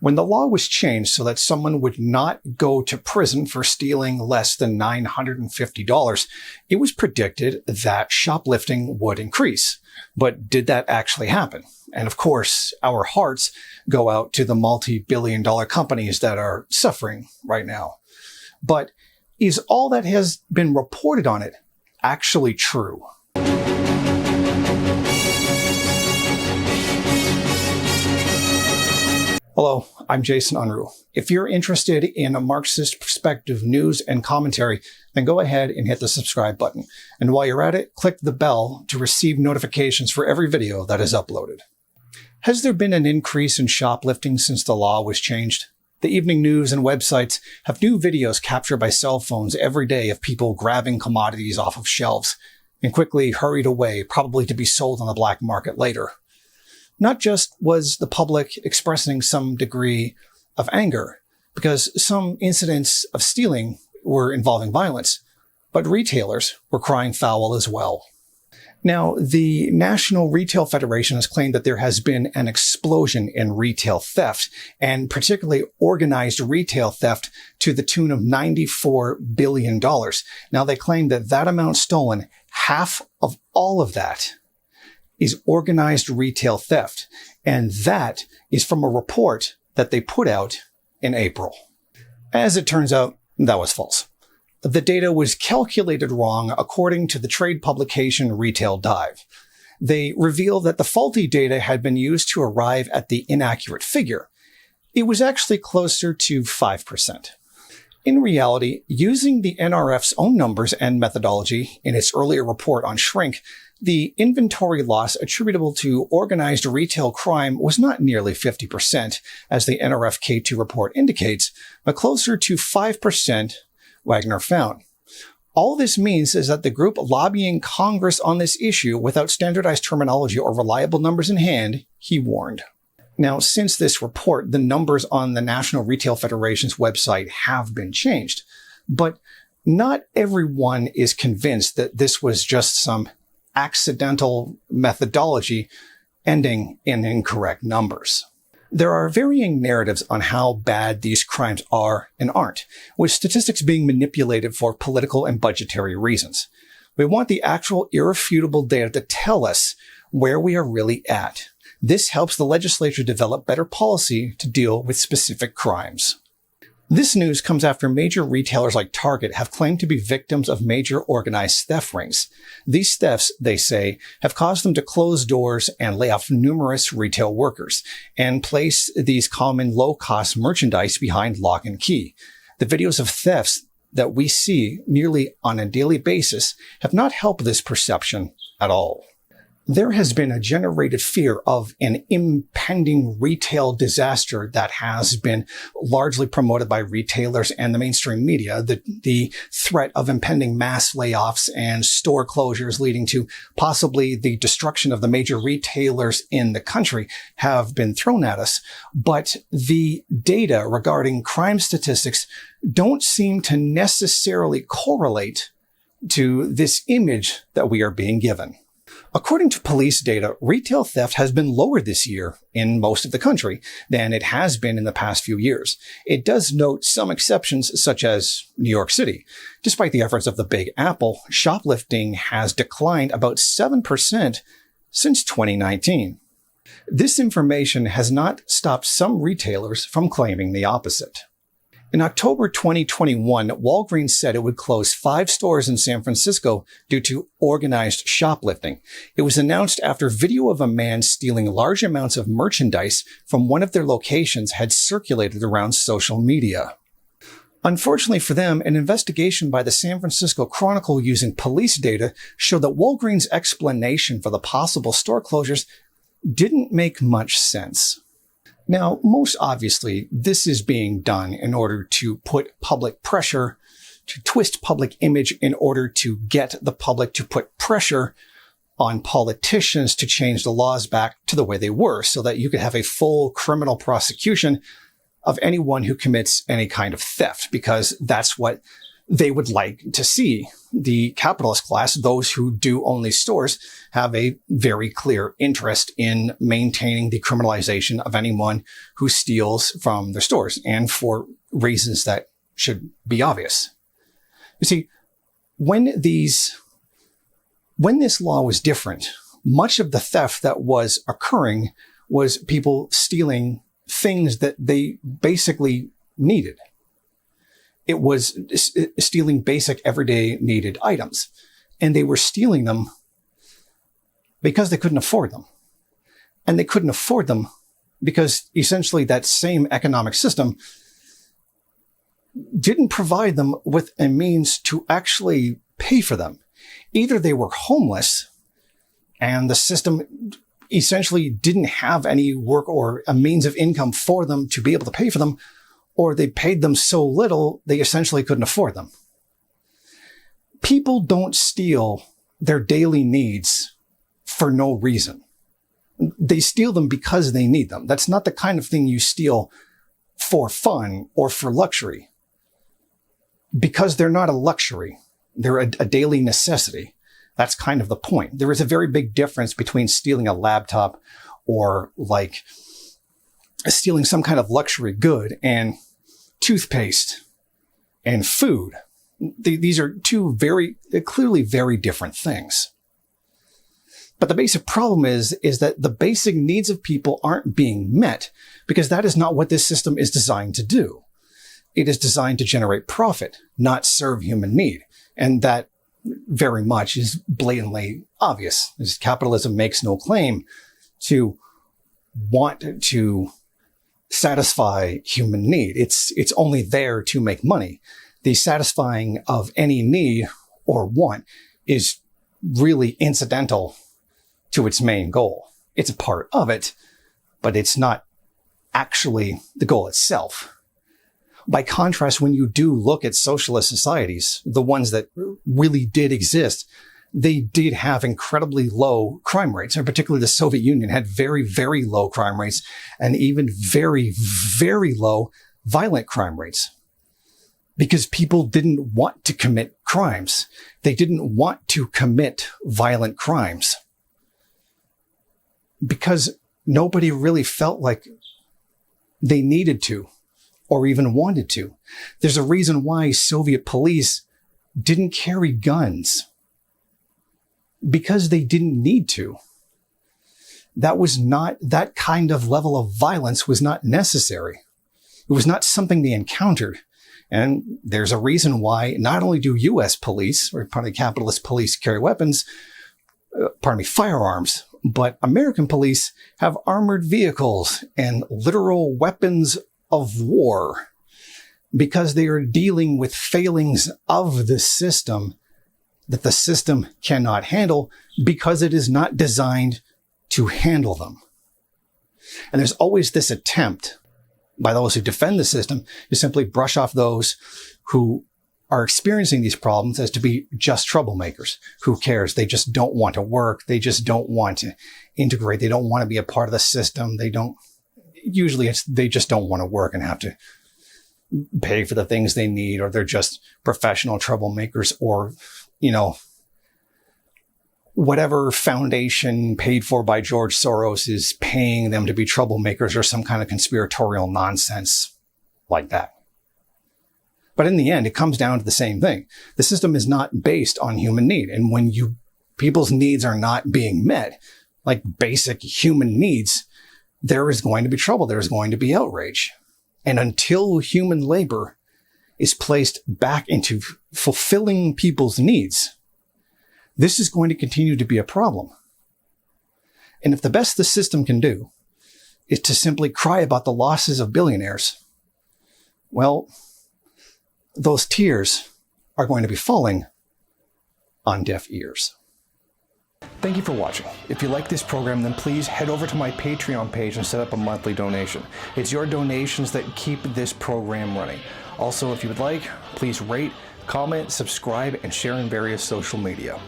When the law was changed so that someone would not go to prison for stealing less than $950, it was predicted that shoplifting would increase. But did that actually happen? And of course, our hearts go out to the multi-billion-dollar companies that are suffering right now. But is all that has been reported on it actually true? Hello, I'm Jason Unruhe. If you're interested in a Marxist perspective news and commentary, then go ahead and hit the subscribe button. And while you're at it, click the bell to receive notifications for every video that is uploaded. Has there been an increase in shoplifting since the law was changed? The evening news and websites have new videos captured by cell phones every day of people grabbing commodities off of shelves and quickly hurried away, probably to be sold on the black market later. Not just was the public expressing some degree of anger, because some incidents of stealing were involving violence, but retailers were crying foul as well. Now, the National Retail Federation has claimed that there has been an explosion in retail theft, and particularly organized retail theft to the tune of $94 billion. Now, they claim that that amount stolen, half of all of that, is organized retail theft. And that is from a report that they put out in April. As it turns out, that was false. The data was calculated wrong according to the trade publication Retail Dive. They revealed that the faulty data had been used to arrive at the inaccurate figure. It was actually closer to 5%. In reality, using the NRF's own numbers and methodology in its earlier report on shrink, the inventory loss attributable to organized retail crime was not nearly 50%, as the NRF K2 report indicates, but closer to 5%, Wagner found. All this means is that the group lobbying Congress on this issue without standardized terminology or reliable numbers in hand, he warned. Now, since this report, the numbers on the National Retail Federation's website have been changed, but not everyone is convinced that this was just some accidental methodology ending in incorrect numbers. There are varying narratives on how bad these crimes are and aren't, with statistics being manipulated for political and budgetary reasons. We want the actual irrefutable data to tell us where we are really at. This helps the legislature develop better policy to deal with specific crimes. This news comes after major retailers like Target have claimed to be victims of major organized theft rings. These thefts, they say, have caused them to close doors and lay off numerous retail workers and place these common low-cost merchandise behind lock and key. The videos of thefts that we see nearly on a daily basis have not helped this perception at all. There has been a generated fear of an impending retail disaster that has been largely promoted by retailers and the mainstream media. The threat of impending mass layoffs and store closures leading to possibly the destruction of the major retailers in the country have been thrown at us. But the data regarding crime statistics don't seem to necessarily correlate to this image that we are being given. According to police data, retail theft has been lower this year in most of the country than it has been in the past few years. It does note some exceptions, such as New York City. Despite the efforts of the Big Apple, shoplifting has declined about 7% since 2019. This information has not stopped some retailers from claiming the opposite. In October 2021, Walgreens said it would close 5 stores in San Francisco due to organized shoplifting. It was announced after video of a man stealing large amounts of merchandise from one of their locations had circulated around social media. Unfortunately for them, an investigation by the San Francisco Chronicle using police data showed that Walgreens' explanation for the possible store closures didn't make much sense. Now, most obviously, this is being done in order to put public pressure, to twist public image in order to get the public to put pressure on politicians to change the laws back to the way they were so that you could have a full criminal prosecution of anyone who commits any kind of theft, because that's what they would like to see the capitalist class, those who do own these stores, have a very clear interest in maintaining the criminalization of anyone who steals from their stores, and for reasons that should be obvious. You see, when this law was different, much of the theft that was occurring was people stealing things that they basically needed. It was stealing basic everyday needed items, and they were stealing them because they couldn't afford them. And they couldn't afford them because essentially that same economic system didn't provide them with a means to actually pay for them. Either they were homeless and the system essentially didn't have any work or a means of income for them to be able to pay for them, or they paid them so little they essentially couldn't afford them. People don't steal their daily needs for no reason. They steal them because they need them. That's not the kind of thing you steal for fun or for luxury, because they're not a luxury. They're a daily necessity. That's kind of the point. There is a very big difference between stealing a laptop or like stealing some kind of luxury good and toothpaste and food. These are two clearly very different things. But the basic problem is that the basic needs of people aren't being met, because that is not what this system is designed to do. It is designed to generate profit, not serve human need. And that very much is blatantly obvious, as capitalism makes no claim to want to satisfy human need. It's only there to make money. The satisfying of any need or want is really incidental to its main goal. It's a part of it, but it's not actually the goal itself. By contrast, when you do look at socialist societies, the ones that really did exist, they did have incredibly low crime rates. And particularly the Soviet Union had very, very low crime rates, and even very, very low violent crime rates. Because people didn't want to commit crimes. They didn't want to commit violent crimes. Because nobody really felt like they needed to, or even wanted to. There's a reason why Soviet police didn't carry guns. Because they didn't need to. That kind of level of violence was not necessary. It was not something they encountered. And there's a reason why not only do U.S. police, or part of the capitalist police, carry firearms, but American police have armored vehicles and literal weapons of war, because they are dealing with failings of the system that the system cannot handle, because it is not designed to handle them. And there's always this attempt by those who defend the system to simply brush off those who are experiencing these problems as to be just troublemakers. Who cares? They just don't want to work. They just don't want to integrate. They don't want to be a part of the system. They just don't want to work and have to pay for the things they need, or they're just professional troublemakers, or, whatever foundation paid for by George Soros is paying them to be troublemakers, or some kind of conspiratorial nonsense like that. But in the end, it comes down to the same thing. The system is not based on human need. And when people's needs are not being met, like basic human needs, there is going to be trouble. There is going to be outrage. And until human labor is placed back into fulfilling people's needs, this is going to continue to be a problem. And if the best the system can do is to simply cry about the losses of billionaires, well, those tears are going to be falling on deaf ears. Thank you for watching. If you like this program, then please head over to my Patreon page and set up a monthly donation. It's your donations that keep this program running. Also, if you would like, please rate, comment, subscribe, and share in various social media.